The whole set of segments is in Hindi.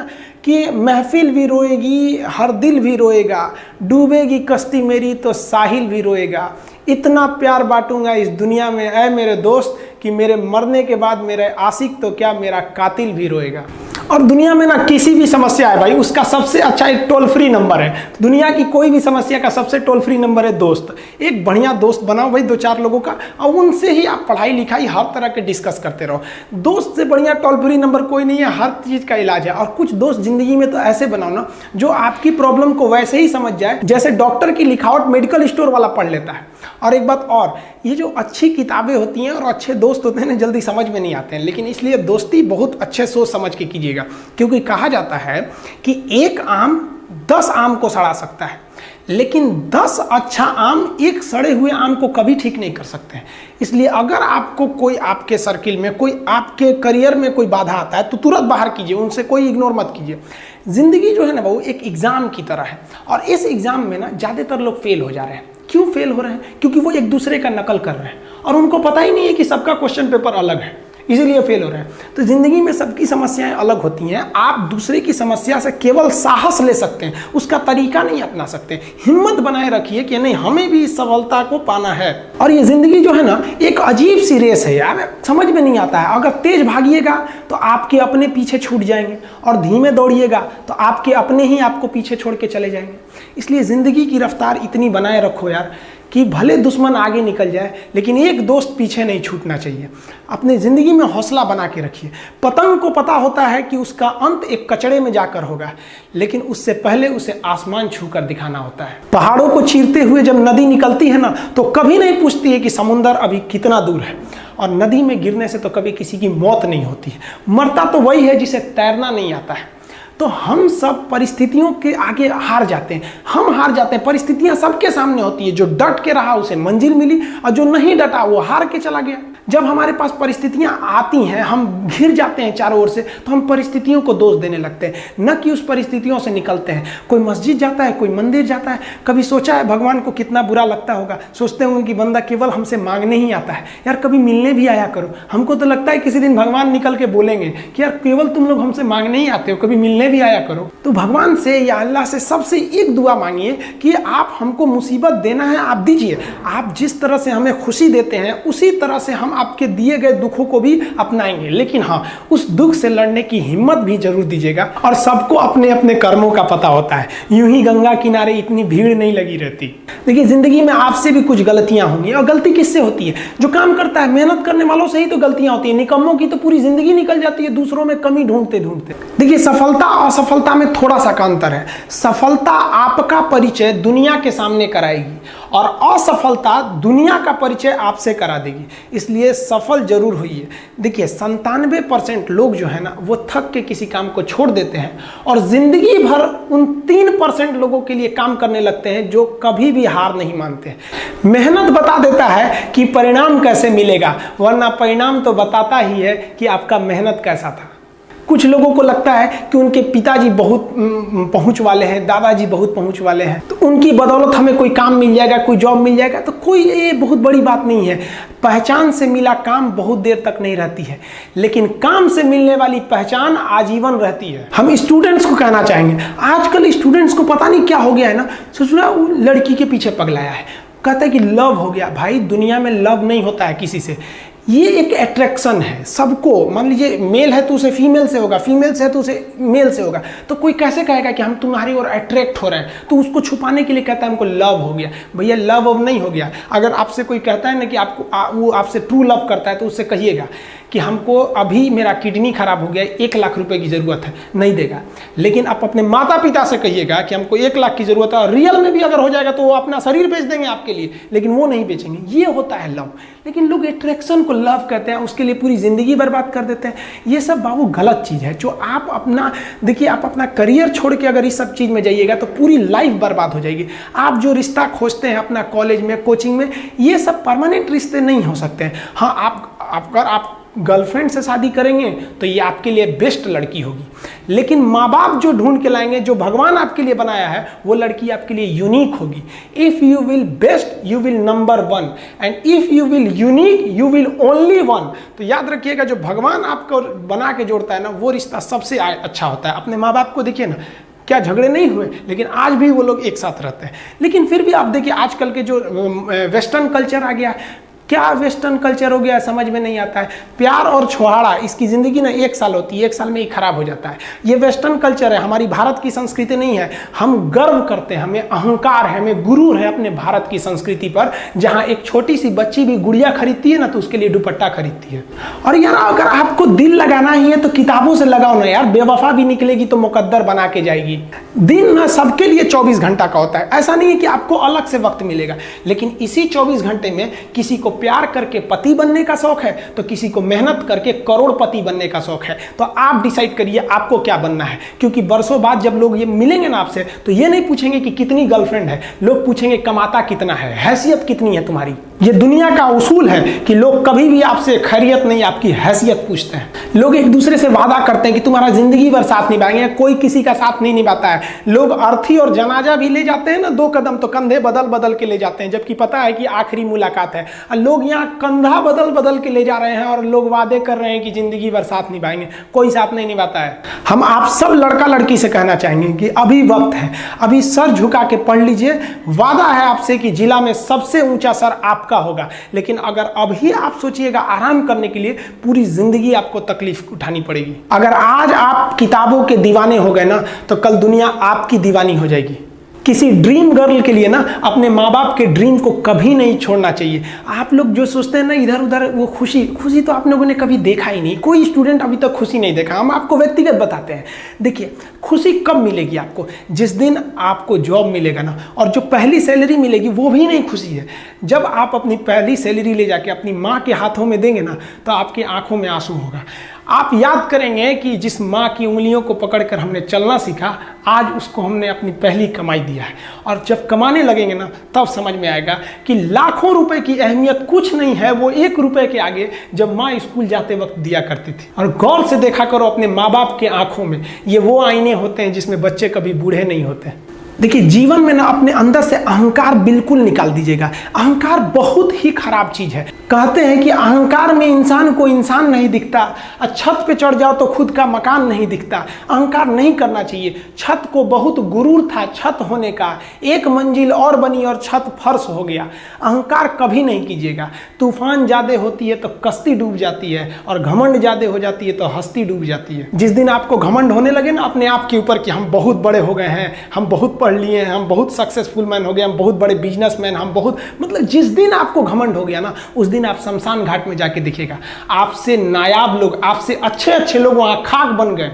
ना कि महफिल भी रोएगी, हर दिल भी रोएगा, डूबेगी कश्ती मेरी तो साहिल भी रोएगा, इतना प्यार बांटूंगा इस दुनिया में ऐ मेरे दोस्त कि मेरे मरने के बाद मेरे आशिक तो क्या मेरा कातिल भी रोएगा। और दुनिया में ना किसी भी समस्या है भाई, उसका सबसे अच्छा एक टोल फ्री नंबर है। दुनिया की कोई भी समस्या का सबसे टोल फ्री नंबर है दोस्त। एक बढ़िया दोस्त बनाओ भाई, 2-4 लोगों का, और उनसे ही आप पढ़ाई लिखाई हर तरह के डिस्कस करते रहो। दोस्त से बढ़िया टोल फ्री नंबर कोई नहीं है, हर चीज़ का इलाज है। और कुछ दोस्त जिंदगी में तो ऐसे बनाओ ना जो आपकी प्रॉब्लम को वैसे ही समझ जाए जैसे डॉक्टर की लिखावट मेडिकल स्टोर वाला पढ़ लेता है। और एक बात और, ये जो अच्छी किताबें होती हैं और अच्छे दोस्त होते हैं ना, जल्दी समझ में नहीं आते हैं, लेकिन इसलिए दोस्ती बहुत अच्छे सोच समझ के कीजिएगा, क्योंकि कहा जाता है कि एक आम 10 आम को सड़ा सकता है, लेकिन 10 अच्छा आम एक सड़े हुए आम को कभी ठीक नहीं कर सकते हैं। इसलिए अगर आपको कोई आपके सर्किल में, कोई आपके करियर में कोई बाधा आता है तो तुरंत बाहर कीजिए, उनसे कोई इग्नोर मत कीजिए। जिंदगी जो है ना वो एक एग्जाम की तरह है, और इस एग्जाम में ना ज़्यादातर लोग फेल हो जा रहे हैं। क्यों फेल हो रहे हैं? क्योंकि वो एक दूसरे का नकल कर रहे हैं और उनको पता ही नहीं है कि सबका क्वेश्चन पेपर अलग है, इसीलिए फेल हो रहे हैं। तो जिंदगी में सबकी समस्याएं अलग होती हैं। आप दूसरे की समस्या से केवल साहस ले सकते हैं, उसका तरीका नहीं अपना सकते। हिम्मत बनाए रखिए कि नहीं, हमें भी इस सफलता को पाना है। और ये जिंदगी जो है ना एक अजीब सी रेस है यार, समझ में नहीं आता है। अगर तेज भागिएगा तो आपके अपने पीछे छूट जाएंगे, और धीमे दौड़िएगा तो आपके अपने ही आपको पीछे छोड़ के चले जाएंगे। इसलिए जिंदगी की रफ्तार इतनी बनाए रखो यार कि भले दुश्मन आगे निकल जाए लेकिन एक दोस्त पीछे नहीं छूटना चाहिए। अपनी ज़िंदगी में हौसला बना के रखिए। पतंग को पता होता है कि उसका अंत एक कचड़े में जाकर होगा, लेकिन उससे पहले उसे आसमान छूकर दिखाना होता है। पहाड़ों को चीरते हुए जब नदी निकलती है ना तो कभी नहीं पूछती है कि समुंदर अभी कितना दूर है, और नदी में गिरने से तो कभी किसी की मौत नहीं होती है। मरता तो वही है जिसे तैरना नहीं आता है। तो हम सब परिस्थितियों के आगे हार जाते हैं, हम हार जाते हैं। परिस्थितियां सबके सामने होती है, जो डट के रहा उसे मंजिल मिली, और जो नहीं डटा वो हार के चला गया। जब हमारे पास परिस्थितियां आती हैं, हम घिर जाते हैं चारों ओर से, तो हम परिस्थितियों को दोष देने लगते हैं, न कि उस परिस्थितियों से निकलते हैं। कोई मस्जिद जाता है, कोई मंदिर जाता है, कभी सोचा है भगवान को कितना बुरा लगता होगा? सोचते होंगे कि बंदा केवल हमसे मांगने ही आता है। यार कभी मिलने भी आया करो। हमको तो लगता है किसी दिन भगवान निकल के बोलेंगे कि यार केवल तुम लोग हमसे मांगने ही आते हो, कभी मिलने भी आया करो। तो भगवान से या अल्लाह से सबसे एक दुआ मांगिए कि आप हमको मुसीबत देना है, आप दीजिए। आप जिस तरह से हमें खुशी देते हैं उसी तरह से हम आपके दिए गए दुखों को भी अपनाएंगे, लेकिन हाँ उस दुख से लड़ने की हिम्मत भी जरूर दीजिएगा। और सबको अपने अपने कर्मों का पता होता है, यूं ही गंगा किनारे इतनी भीड़ नहीं लगी रहती। देखिए जिंदगी में आपसे भी कुछ गलतियां होंगी, और गलती किससे होती है? जो काम करता है, मेहनत करने वालों से ही तो गलतियां होती है। निकम्मों की तो पूरी जिंदगी निकल जाती है दूसरों में कमी ढूंढते ढूंढते। देखिए सफलता और असफलता में थोड़ा सा का अंतर है। सफलता आपका परिचय दुनिया के सामने कराएगी, और असफलता दुनिया का परिचय आपसे करा देगी। इसलिए सफल जरूर होइए। देखिए 97% लोग जो है ना वो थक के किसी काम को छोड़ देते हैं, और जिंदगी भर उन 3% लोगों के लिए काम करने लगते हैं जो कभी भी हार नहीं मानते। मेहनत बता देता है कि परिणाम कैसे मिलेगा, वरना परिणाम तो बताता ही है कि आपका मेहनत कैसा था। कुछ लोगों को लगता है कि उनके पिताजी बहुत पहुंच वाले हैं, दादाजी बहुत पहुंच वाले हैं, तो उनकी बदौलत हमें कोई काम मिल जाएगा, कोई जॉब मिल जाएगा। तो कोई ये बहुत बड़ी बात नहीं है। पहचान से मिला काम बहुत देर तक नहीं रहती है, लेकिन काम से मिलने वाली पहचान आजीवन रहती है। हम स्टूडेंट्स को कहना चाहेंगे, आजकल स्टूडेंट्स को पता नहीं क्या हो गया है ना, ससुरा लड़की के पीछे पगलाया है, कहता है कि लव हो गया। भाई दुनिया में लव नहीं होता है किसी से, ये एक अट्रैक्शन है सबको। मान लीजिए मेल है तो उसे फीमेल से होगा, फीमेल से है तो उसे मेल से होगा। तो कोई कैसे कहेगा कि हम तुम्हारी ओर अट्रैक्ट हो रहे हैं? तो उसको छुपाने के लिए कहता है हमको लव हो गया। भैया लव अब नहीं हो गया। अगर आपसे कोई कहता है ना कि आपको वो आपसे ट्रू लव करता है, तो उससे कहिएगा कि हमको अभी मेरा किडनी खराब हो गया, 1 लाख रुपए की ज़रूरत है, नहीं देगा। लेकिन आप अपने माता पिता से कहिएगा कि हमको 1 लाख की ज़रूरत है, और रियल में भी अगर हो जाएगा तो वो अपना शरीर बेच देंगे आपके लिए, लेकिन वो नहीं बेचेंगे। ये होता है लव। लेकिन लोग अट्रैक्शन को लव कहते हैं, उसके लिए पूरी ज़िंदगी बर्बाद कर देते हैं। ये सब बाबू गलत चीज़ है। जो आप अपना देखिए, आप अपना करियर छोड़ के अगर इस सब चीज़ में जाइएगा तो पूरी लाइफ बर्बाद हो जाएगी। आप जो रिश्ता खोजते हैं अपना कॉलेज में, कोचिंग में, ये सब परमानेंट रिश्ते नहीं हो सकते हैं। हाँ, अगर आप गर्लफ्रेंड से शादी करेंगे तो ये आपके लिए बेस्ट लड़की होगी, लेकिन माँ बाप जो ढूंढ के लाएंगे, जो भगवान आपके लिए बनाया है, वो लड़की आपके लिए यूनिक होगी। If you will best you will number one, and if you will unique you will only one. तो याद रखिएगा, जो भगवान आपको बना के जोड़ता है ना, वो रिश्ता सबसे अच्छा होता है। अपने माँ बाप को देखिए ना, क्या झगड़े नहीं हुए, लेकिन आज भी वो लोग एक साथ रहते हैं। लेकिन फिर भी आप देखिए आजकल के जो वेस्टर्न कल्चर आ गया, क्या वेस्टर्न कल्चर हो गया समझ में नहीं आता है। प्यार और छुहाड़ा, इसकी ज़िंदगी ना 1 साल होती है, 1 साल में ही खराब हो जाता है। ये वेस्टर्न कल्चर है, हमारी भारत की संस्कृति नहीं है। हम गर्व करते हैं, हमें अहंकार है, हमें गुरूर है अपने भारत की संस्कृति पर, जहाँ एक छोटी सी बच्ची भी गुड़िया खरीदती है ना तो उसके लिए दुपट्टा खरीदती है। और यार अगर आपको दिल लगाना ही है तो किताबों से लगाओ ना यार, बेवफा भी निकलेगी तो मुकद्दर बना के जाएगी। दिन ना सबके लिए 24 घंटा का होता है, ऐसा नहीं है कि आपको अलग से वक्त मिलेगा, लेकिन इसी 24 घंटे में किसी को प्यार करके पति बनने का शौक है तो किसी को मेहनत करके करोड़पति बनने का शौक है। तो आप डिसाइड करिए आपको क्या बनना है, क्योंकि बरसों बाद जब लोग ये मिलेंगे ना आपसे तो ये नहीं पूछेंगे कि कितनी गर्लफ्रेंड है, लोग पूछेंगे कमाता कितना है, हैसियत कितनी है तुम्हारी। ये दुनिया का उसूल है कि लोग कभी भी आपसे खैरियत नहीं, आपकी हैसियत पूछते हैं। लोग एक दूसरे से वादा करते हैं कि तुम्हारा जिंदगी भर साथ निभाएंगे, कोई किसी का साथ नहीं निभाता है। लोग अर्थी और जनाजा भी ले जाते हैं ना 2 कदम, तो कंधे बदल बदल के ले जाते हैं, जबकि पता है कि आखिरी मुलाकात है। और लोग यहाँ कंधा बदल बदल के ले जा रहे हैं और लोग वादे कर रहे हैं कि जिंदगी भर साथ निभाएंगे, कोई साथ नहीं निभाता है। हम आप सब लड़का लड़की से कहना चाहेंगे कि अभी वक्त है, अभी सर झुका के पढ़ लीजिए। वादा है आपसे कि जिला में सबसे ऊंचा सर आपका होगा, लेकिन अगर अभी आप सोचिएगा आराम करने के लिए, पूरी जिंदगी आपको तकलीफ उठानी पड़ेगी। अगर आज आप किताबों के दीवाने हो गए ना तो कल दुनिया आपकी दीवानी हो जाएगी। किसी ड्रीम गर्ल के लिए ना अपने माँ बाप के ड्रीम को कभी नहीं छोड़ना चाहिए। आप लोग जो सोचते हैं ना इधर उधर, वो खुशी तो आप लोगों ने कभी देखा ही नहीं। कोई स्टूडेंट अभी तक खुशी नहीं देखा। हम आपको व्यक्तिगत बताते हैं। देखिए खुशी कब मिलेगी आपको, जिस दिन आपको जॉब मिलेगा ना, और जो पहली सैलरी मिलेगी वो भी नहीं खुशी है। जब आप अपनी पहली सैलरी ले जाके अपनी माँ के हाथों में देंगे ना तो आपकी आंखों में आंसू होगा। आप याद करेंगे कि जिस माँ की उंगलियों को पकड़कर हमने चलना सीखा, आज उसको हमने अपनी पहली कमाई दिया है। और जब कमाने लगेंगे ना तब समझ में आएगा कि लाखों रुपए की अहमियत कुछ नहीं है, वो 1 रुपए के आगे जब माँ स्कूल जाते वक्त दिया करती थी। और गौर से देखा करो अपने माँ बाप के आंखों में, ये वो आईने होते हैं जिसमें बच्चे कभी बूढ़े नहीं होते। देखिए जीवन में ना अपने अंदर से अहंकार बिल्कुल निकाल दीजिएगा। अहंकार बहुत ही खराब चीज है। कहते हैं कि अहंकार में इंसान को इंसान नहीं दिखता, छत पे चढ़ जाओ तो खुद का मकान नहीं दिखता। अहंकार नहीं करना चाहिए। छत को बहुत गुरूर था छत होने का, 1 मंजिल और बनी और छत फर्श हो गया। अहंकार कभी नहीं कीजिएगा। तूफान ज्यादा होती है तो कश्ती डूब जाती है, और घमंड ज्यादा हो जाती है तो हस्ती डूब जाती है। जिस दिन आपको घमंड होने लगे ना अपने आप के ऊपर कि हम बहुत बड़े हो गए हैं, हम बहुत पढ़ लिए हैं, हम बहुत सक्सेसफुल मैन हो गए, हम बहुत बड़े बिजनेसमैन, हम बहुत, मतलब जिस दिन आपको घमंड हो गया ना उस दिन आप शमशान घाट में जाके देखिएगा आपसे नायाब लोग, आपसे अच्छे लोग वहां खाक बन गए।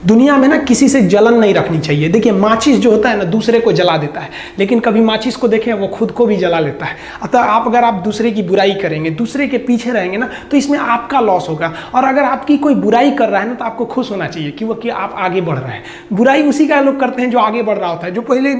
दुनिया में ना किसी से जलन नहीं रखनी चाहिए। देखिए माचिस जो होता है ना दूसरे को जला देता है, लेकिन कभी माचिस को देखें वो खुद को भी जला लेता है। अतः अगर आप दूसरे की बुराई करेंगे, दूसरे के पीछे रहेंगे ना तो इसमें आपका लॉस होगा। और अगर आपकी कोई बुराई कर रहा है ना तो आपको खुश होना चाहिए कि आप आगे बढ़ रहे हैं। बुराई उसी का लोग करते हैं जो आगे बढ़ रहा होता है। जो पहले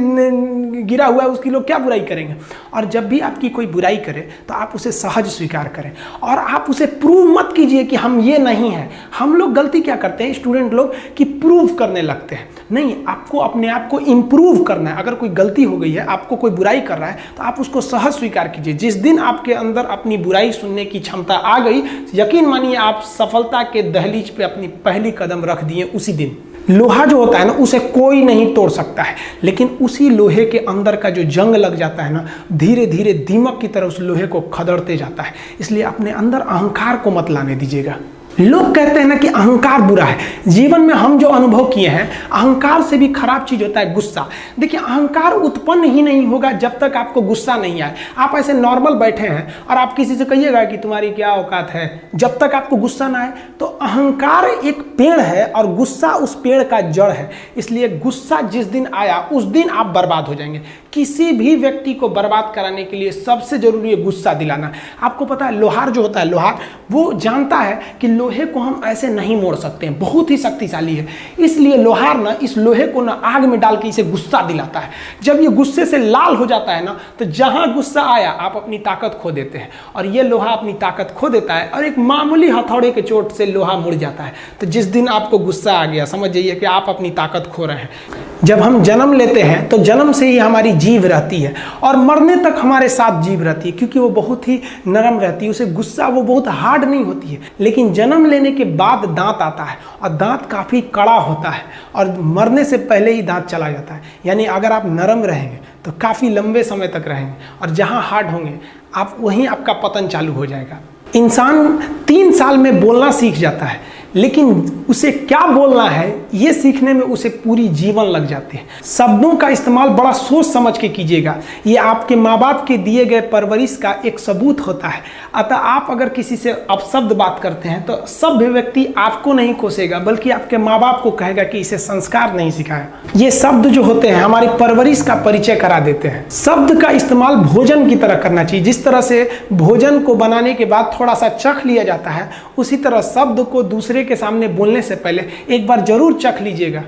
गिरा हुआ है उसकी लोग क्या बुराई करेंगे। और जब भी आपकी कोई बुराई करे तो आप उसे सहज स्वीकार करें, और आप उसे प्रूव मत कीजिए कि हम ये नहीं हैं। हम लोग गलती क्या करते हैं स्टूडेंट लोग कि प्रूव करने लगते हैं। नहीं, आपको अपने आप को इंप्रूव करना है। अगर कोई गलती हो गई है, आपको कोई बुराई कर रहा है तो आप उसको सहज स्वीकार कीजिए। जिस दिन आपके अंदर अपनी बुराई सुनने की क्षमता आ गई, यकीन मानिए आप सफलता के दहलीज पे अपनी पहली कदम रख दिए उसी दिन। लोहा जो होता है ना उसे कोई नहीं तोड़ सकता है, लेकिन उसी लोहे के अंदर का जो जंग लग जाता है ना, धीरे धीरे दीमक की तरह उस लोहे को खदड़ते जाता है। इसलिए अपने अंदर अहंकार को मत लाने दीजिएगा। लोग कहते हैं ना कि अहंकार बुरा है। जीवन में हम जो अनुभव किए हैं, अहंकार से भी खराब चीज होता है गुस्सा। देखिए अहंकार उत्पन्न ही नहीं होगा जब तक आपको गुस्सा नहीं आए। आप ऐसे नॉर्मल बैठे हैं और आप किसी से कहिएगा कि तुम्हारी क्या औकात है, जब तक आपको गुस्सा ना आए। तो अहंकार एक पेड़ है और गुस्सा उस पेड़ का जड़ है। इसलिए गुस्सा जिस दिन आया उस दिन आप बर्बाद हो जाएंगे। किसी भी व्यक्ति को बर्बाद कराने के लिए सबसे जरूरी है गुस्सा दिलाना। आपको पता है लोहार जो होता है, लोहार वो जानता है कि लोहे को हम ऐसे नहीं मोड़ सकते हैं, बहुत ही शक्तिशाली है, इसलिए लोहार ना इस लोहे को ना आग में डाल के इसे गुस्सा दिलाता है। जब ये गुस्से से लाल हो जाता है ना, तो जहां गुस्सा आया आप अपनी ताकत खो देते हैं, और ये लोहा अपनी ताकत खो देता है और एक मामूली हथौड़े के चोट से लोहा मुड़ जाता है। तो जिस दिन आपको गुस्सा आ गया, समझ जाइए कि आप अपनी ताकत खो रहे हैं। जब हम जन्म लेते हैं तो जन्म से ही हमारी जीभ रहती है और मरने तक हमारे साथ जीभ रहती है, क्योंकि वो बहुत ही नरम रहती है, उसे गुस्सा वो बहुत हार्ड नहीं होती है। लेकिन जन्म लेने के बाद दांत आता है और दांत काफ़ी कड़ा होता है और मरने से पहले ही दांत चला जाता है। यानी अगर आप नरम रहेंगे तो काफ़ी लंबे समय तक रहेंगे, और जहाँ हार्ड होंगे आप वहीं आपका पतन चालू हो जाएगा। इंसान 3 साल में बोलना सीख जाता है, लेकिन उसे क्या बोलना है ये सीखने में उसे पूरी जीवन लग जाते हैं। शब्दों का इस्तेमाल बड़ा सोच समझ के कीजिएगा, ये आपके माँ बाप के दिए गए परवरिश का एक सबूत होता है। अतः आप अगर किसी से अपशब्द बात करते हैं तो सभ्य व्यक्ति आपको नहीं कोसेगा, बल्कि आपके माँ बाप को कहेगा कि इसे संस्कार नहीं सिखाया। ये शब्द जो होते हैं हमारी परवरिश का परिचय करा देते हैं। शब्द का इस्तेमाल भोजन की तरह करना चाहिए। जिस तरह से भोजन को बनाने के बाद थोड़ा सा चख लिया जाता है, उसी तरह शब्द को दूसरे के सामने बोलने से पहले एक बार जरूर चख लीजिएगा।